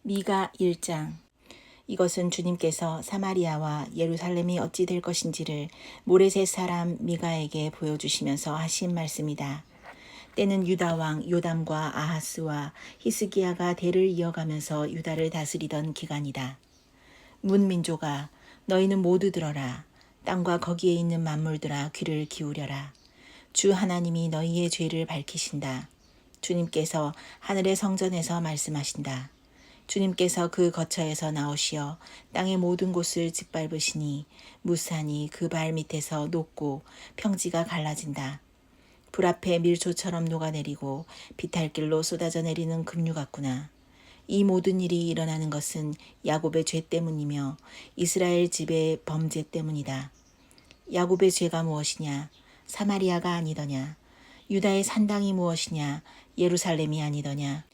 미가 1장. 이것은 주님께서 사마리아와 예루살렘이 어찌 될 것인지를 모레셋 사람 미가에게 보여주시면서 하신 말씀이다. 때는 유다 왕 요담과 아하스와 히스기야가 대를 이어가면서 유다를 다스리던 기간이다. 문민족아, 너희는 모두 들어라. 땅과 거기에 있는 만물들아, 귀를 기울여라. 주 하나님이 너희의 죄를 밝히신다. 주님께서 하늘의 성전에서 말씀하신다. 주님께서 그 거처에서 나오시어 땅의 모든 곳을 짓밟으시니 무산이 그 발 밑에서 녹고 평지가 갈라진다. 불 앞에 밀초처럼 녹아내리고 비탈길로 쏟아져 내리는 급류 같구나. 이 모든 일이 일어나는 것은 야곱의 죄 때문이며 이스라엘 집의 범죄 때문이다. 야곱의 죄가 무엇이냐? 사마리아가 아니더냐? 유다의 산당이 무엇이냐? 예루살렘이 아니더냐?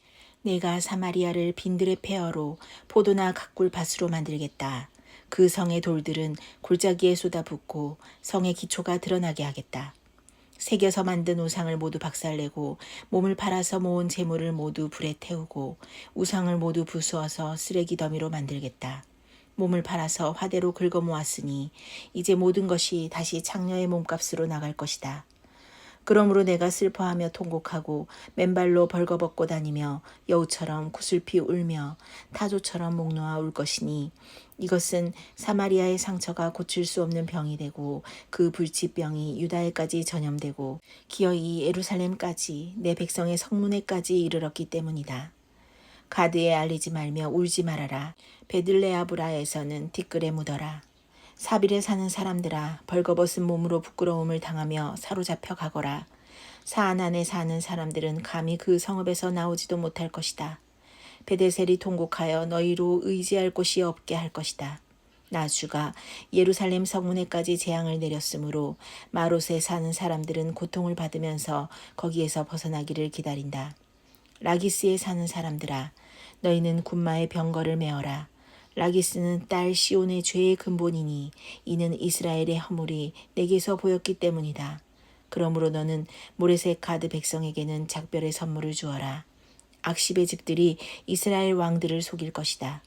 내가 사마리아를 빈들의 폐허로 포도나 각굴밭으로 만들겠다. 그 성의 돌들은 골짜기에 쏟아붓고 성의 기초가 드러나게 하겠다. 새겨서 만든 우상을 모두 박살내고 몸을 팔아서 모은 재물을 모두 불에 태우고 우상을 모두 부수어서 쓰레기 더미로 만들겠다. 몸을 팔아서 화대로 긁어 모았으니 이제 모든 것이 다시 창녀의 몸값으로 나갈 것이다. 그러므로 내가 슬퍼하며 통곡하고 맨발로 벌거벗고 다니며 여우처럼 구슬피 울며 타조처럼 목 놓아 울 것이니 이것은 사마리아의 상처가 고칠 수 없는 병이 되고 그 불치병이 유다에까지 전염되고 기어이 예루살렘까지 내 백성의 성문에까지 이르렀기 때문이다. 가드에 알리지 말며 울지 말아라. 베들레아브라에서는 티끌에 묻어라. 사빌에 사는 사람들아, 벌거벗은 몸으로 부끄러움을 당하며 사로잡혀 가거라. 사안안에 사는 사람들은 감히 그 성읍에서 나오지도 못할 것이다. 베데셀이 통곡하여 너희로 의지할 곳이 없게 할 것이다. 나 주가 예루살렘 성문에까지 재앙을 내렸으므로 마롯에 사는 사람들은 고통을 받으면서 거기에서 벗어나기를 기다린다. 라기스에 사는 사람들아, 너희는 군마의 병거를 메어라. 라기스는 딸 시온의 죄의 근본이니 이는 이스라엘의 허물이 내게서 보였기 때문이다. 그러므로 너는 모레셋 가드 백성에게는 작별의 선물을 주어라. 악십의 집들이 이스라엘 왕들을 속일 것이다.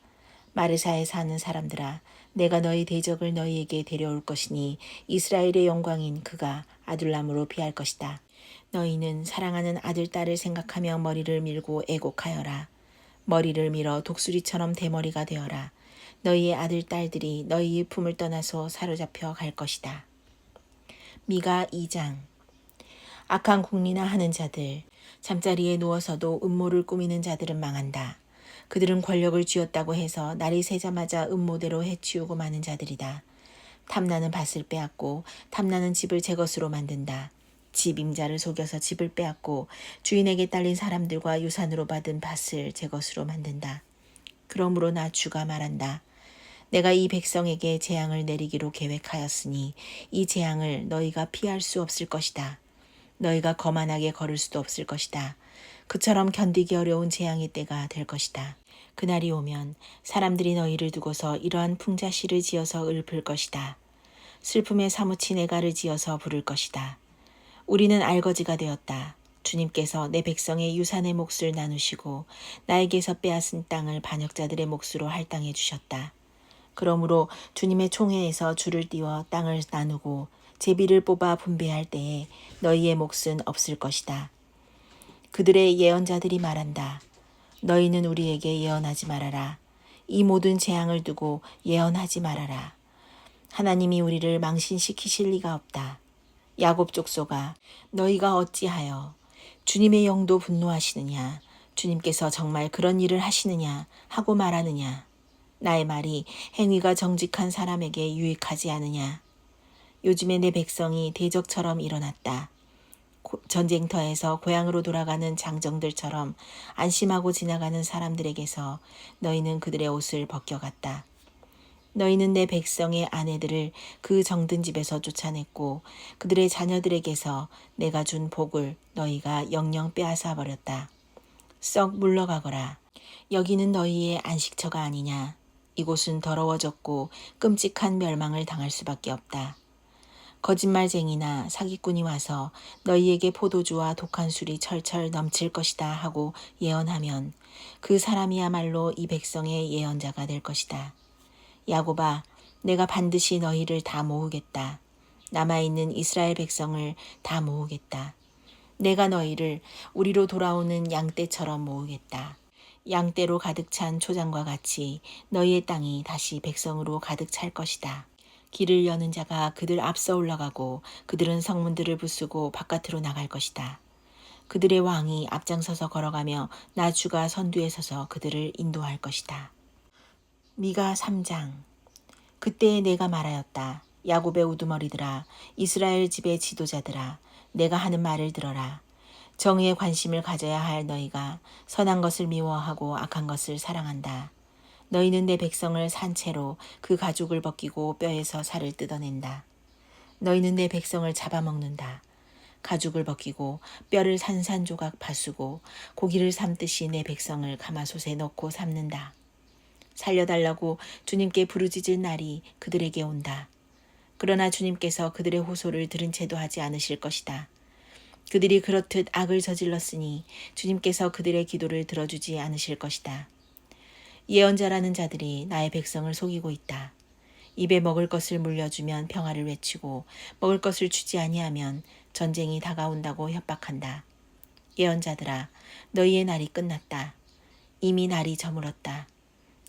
마르사에 사는 사람들아, 내가 너희 대적을 너희에게 데려올 것이니 이스라엘의 영광인 그가 아둘람으로 피할 것이다. 너희는 사랑하는 아들 딸을 생각하며 머리를 밀고 애곡하여라. 머리를 밀어 독수리처럼 대머리가 되어라. 너희의 아들 딸들이 너희의 품을 떠나서 사로잡혀 갈 것이다. 미가 2장. 악한 궁리나 하는 자들, 잠자리에 누워서도 음모를 꾸미는 자들은 망한다. 그들은 권력을 쥐었다고 해서 날이 새자마자 음모대로 해치우고 마는 자들이다. 탐나는 밭을 빼앗고 탐나는 집을 제 것으로 만든다. 집 임자를 속여서 집을 빼앗고 주인에게 딸린 사람들과 유산으로 받은 밭을 제 것으로 만든다. 그러므로 나 주가 말한다. 내가 이 백성에게 재앙을 내리기로 계획하였으니 이 재앙을 너희가 피할 수 없을 것이다. 너희가 거만하게 걸을 수도 없을 것이다. 그처럼 견디기 어려운 재앙의 때가 될 것이다. 그날이 오면 사람들이 너희를 두고서 이러한 풍자시를 지어서 읊을 것이다. 슬픔에 사무친 애가를 지어서 부를 것이다. 우리는 알거지가 되었다. 주님께서 내 백성의 유산의 몫을 나누시고 나에게서 빼앗은 땅을 반역자들의 몫으로 할당해 주셨다. 그러므로 주님의 총회에서 줄을 띄워 땅을 나누고 제비를 뽑아 분배할 때에 너희의 몫은 없을 것이다. 그들의 예언자들이 말한다. 너희는 우리에게 예언하지 말아라. 이 모든 재앙을 두고 예언하지 말아라. 하나님이 우리를 망신시키실 리가 없다. 야곱 족속아, 너희가 어찌하여 주님의 영도 분노하시느냐, 주님께서 정말 그런 일을 하시느냐 하고 말하느냐. 나의 말이 행위가 정직한 사람에게 유익하지 않으냐. 요즘에 내 백성이 대적처럼 일어났다. 전쟁터에서 고향으로 돌아가는 장정들처럼 안심하고 지나가는 사람들에게서 너희는 그들의 옷을 벗겨갔다. 너희는 내 백성의 아내들을 그 정든 집에서 쫓아냈고 그들의 자녀들에게서 내가 준 복을 너희가 영영 빼앗아 버렸다. 썩 물러가거라. 여기는 너희의 안식처가 아니냐. 이곳은 더러워졌고 끔찍한 멸망을 당할 수밖에 없다. 거짓말쟁이나 사기꾼이 와서 너희에게 포도주와 독한 술이 철철 넘칠 것이다 하고 예언하면 그 사람이야말로 이 백성의 예언자가 될 것이다. 야곱아, 내가 반드시 너희를 다 모으겠다. 남아있는 이스라엘 백성을 다 모으겠다. 내가 너희를 우리로 돌아오는 양떼처럼 모으겠다. 양떼로 가득 찬 초장과 같이 너희의 땅이 다시 백성으로 가득 찰 것이다. 길을 여는 자가 그들 앞서 올라가고 그들은 성문들을 부수고 바깥으로 나갈 것이다. 그들의 왕이 앞장서서 걸어가며 나 주가 선두에 서서 그들을 인도할 것이다. 미가 3장. 그때 내가 말하였다. 야곱의 우두머리들아, 이스라엘 집의 지도자들아, 내가 하는 말을 들어라. 정의에 관심을 가져야 할 너희가 선한 것을 미워하고 악한 것을 사랑한다. 너희는 내 백성을 산채로 그 가죽을 벗기고 뼈에서 살을 뜯어낸다. 너희는 내 백성을 잡아먹는다. 가죽을 벗기고 뼈를 산산조각 파수고 고기를 삶듯이 내 백성을 가마솥에 넣고 삶는다. 살려달라고 주님께 부르짖을 날이 그들에게 온다. 그러나 주님께서 그들의 호소를 들은 채도 하지 않으실 것이다. 그들이 그렇듯 악을 저질렀으니 주님께서 그들의 기도를 들어주지 않으실 것이다. 예언자라는 자들이 나의 백성을 속이고 있다. 입에 먹을 것을 물려주면 평화를 외치고 먹을 것을 주지 아니하면 전쟁이 다가온다고 협박한다. 예언자들아, 너희의 날이 끝났다. 이미 날이 저물었다.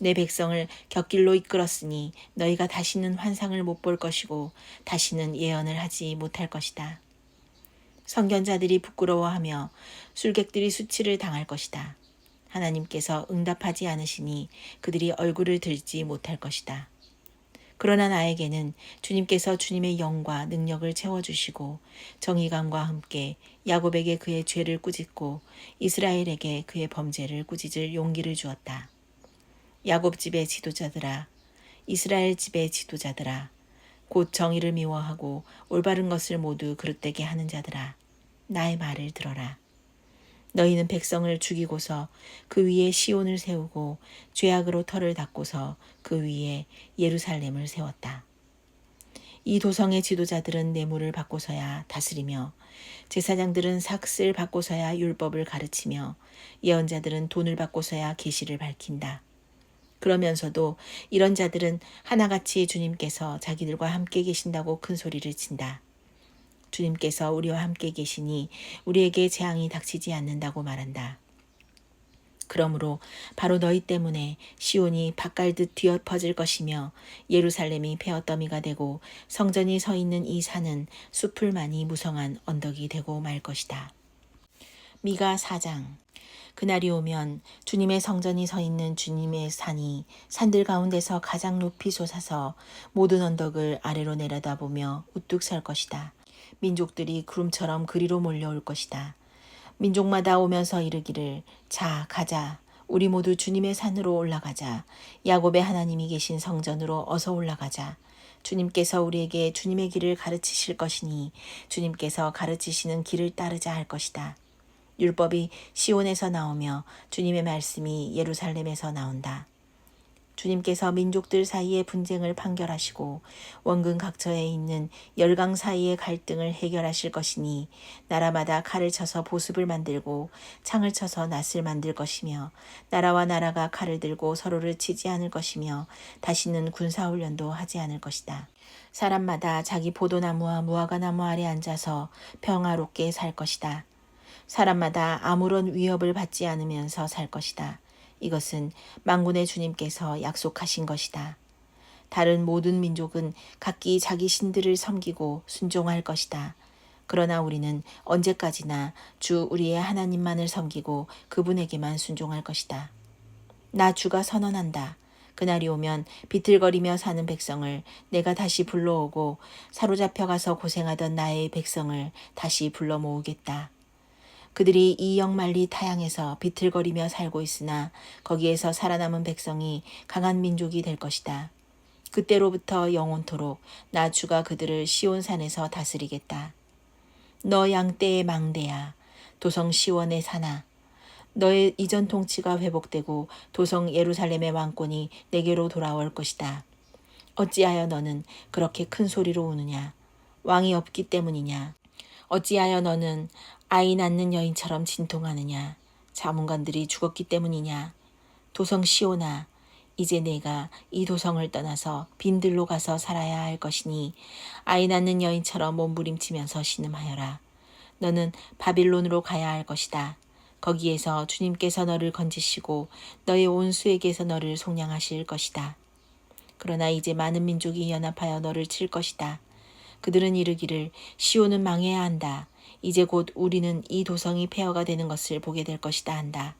내 백성을 곁길로 이끌었으니 너희가 다시는 환상을 못 볼 것이고 다시는 예언을 하지 못할 것이다. 선견자들이 부끄러워하며 술객들이 수치를 당할 것이다. 하나님께서 응답하지 않으시니 그들이 얼굴을 들지 못할 것이다. 그러나 나에게는 주님께서 주님의 영과 능력을 채워주시고 정의감과 함께 야곱에게 그의 죄를 꾸짖고 이스라엘에게 그의 범죄를 꾸짖을 용기를 주었다. 야곱 집의 지도자들아, 이스라엘 집의 지도자들아, 곧 정의를 미워하고 올바른 것을 모두 그릇되게 하는 자들아, 나의 말을 들어라. 너희는 백성을 죽이고서 그 위에 시온을 세우고 죄악으로 터를 닦고서 그 위에 예루살렘을 세웠다. 이 도성의 지도자들은 뇌물을 받고서야 다스리며 제사장들은 삭슬 받고서야 율법을 가르치며 예언자들은 돈을 받고서야 계시를 밝힌다. 그러면서도 이런 자들은 하나같이 주님께서 자기들과 함께 계신다고 큰 소리를 친다. 주님께서 우리와 함께 계시니 우리에게 재앙이 닥치지 않는다고 말한다. 그러므로 바로 너희 때문에 시온이 밭갈듯 뒤엎어질 것이며 예루살렘이 베어더미가 되고 성전이 서 있는 이 산은 숲을만이 무성한 언덕이 되고 말 것이다. 미가 4장. 그날이 오면 주님의 성전이 서 있는 주님의 산이 산들 가운데서 가장 높이 솟아서 모든 언덕을 아래로 내려다보며 우뚝 설 것이다. 민족들이 구름처럼 그리로 몰려올 것이다. 민족마다 오면서 이르기를 자 가자 우리 모두 주님의 산으로 올라가자 야곱의 하나님이 계신 성전으로 어서 올라가자 주님께서 우리에게 주님의 길을 가르치실 것이니 주님께서 가르치시는 길을 따르자 할 것이다. 율법이 시온에서 나오며 주님의 말씀이 예루살렘에서 나온다. 주님께서 민족들 사이의 분쟁을 판결하시고 원근 각처에 있는 열강 사이의 갈등을 해결하실 것이니 나라마다 칼을 쳐서 보습을 만들고 창을 쳐서 낫을 만들 것이며 나라와 나라가 칼을 들고 서로를 치지 않을 것이며 다시는 군사훈련도 하지 않을 것이다. 사람마다 자기 포도나무와 무화과나무 아래 앉아서 평화롭게 살 것이다. 사람마다 아무런 위협을 받지 않으면서 살 것이다. 이것은 만군의 주님께서 약속하신 것이다. 다른 모든 민족은 각기 자기 신들을 섬기고 순종할 것이다. 그러나 우리는 언제까지나 주 우리의 하나님만을 섬기고 그분에게만 순종할 것이다. 나 주가 선언한다. 그날이 오면 비틀거리며 사는 백성을 내가 다시 불러오고 사로잡혀가서 고생하던 나의 백성을 다시 불러 모으겠다. 그들이 이 영만리 타양에서 비틀거리며 살고 있으나 거기에서 살아남은 백성이 강한 민족이 될 것이다. 그때로부터 영원토록 나 주가 그들을 시온산에서 다스리겠다. 너 양떼의 망대야 도성 시온의 산아 너의 이전 통치가 회복되고 도성 예루살렘의 왕권이 내게로 돌아올 것이다. 어찌하여 너는 그렇게 큰 소리로 우느냐. 왕이 없기 때문이냐? 어찌하여 너는 아이 낳는 여인처럼 진통하느냐? 자문관들이 죽었기 때문이냐? 도성 시온아, 이제 내가 이 도성을 떠나서 빈들로 가서 살아야 할 것이니 아이 낳는 여인처럼 몸부림치면서 신음하여라. 너는 바빌론으로 가야 할 것이다. 거기에서 주님께서 너를 건지시고 너의 온 수에게서 너를 속량하실 것이다. 그러나 이제 많은 민족이 연합하여 너를 칠 것이다. 그들은 이르기를 시온은 망해야 한다. 이제 곧 우리는 이 도성이 폐허가 되는 것을 보게 될 것이다 한다.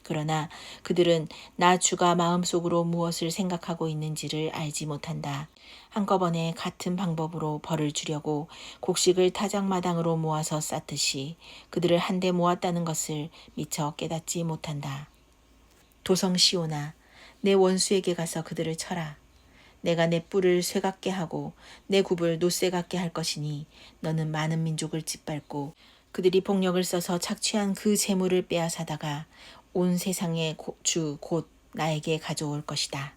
그러나 그들은 나 주가 마음속으로 무엇을 생각하고 있는지를 알지 못한다. 한꺼번에 같은 방법으로 벌을 주려고 곡식을 타작마당으로 모아서 쌓듯이 그들을 한데 모았다는 것을 미처 깨닫지 못한다. 도성 시온아, 내 원수에게 가서 그들을 쳐라. 내가 내 뿔을 쇠 같게 하고 내 굽을 노쇠 같게 할 것이니 너는 많은 민족을 짓밟고 그들이 폭력을 써서 착취한 그 재물을 빼앗아다가 온 세상의 주 곧 나에게 가져올 것이다.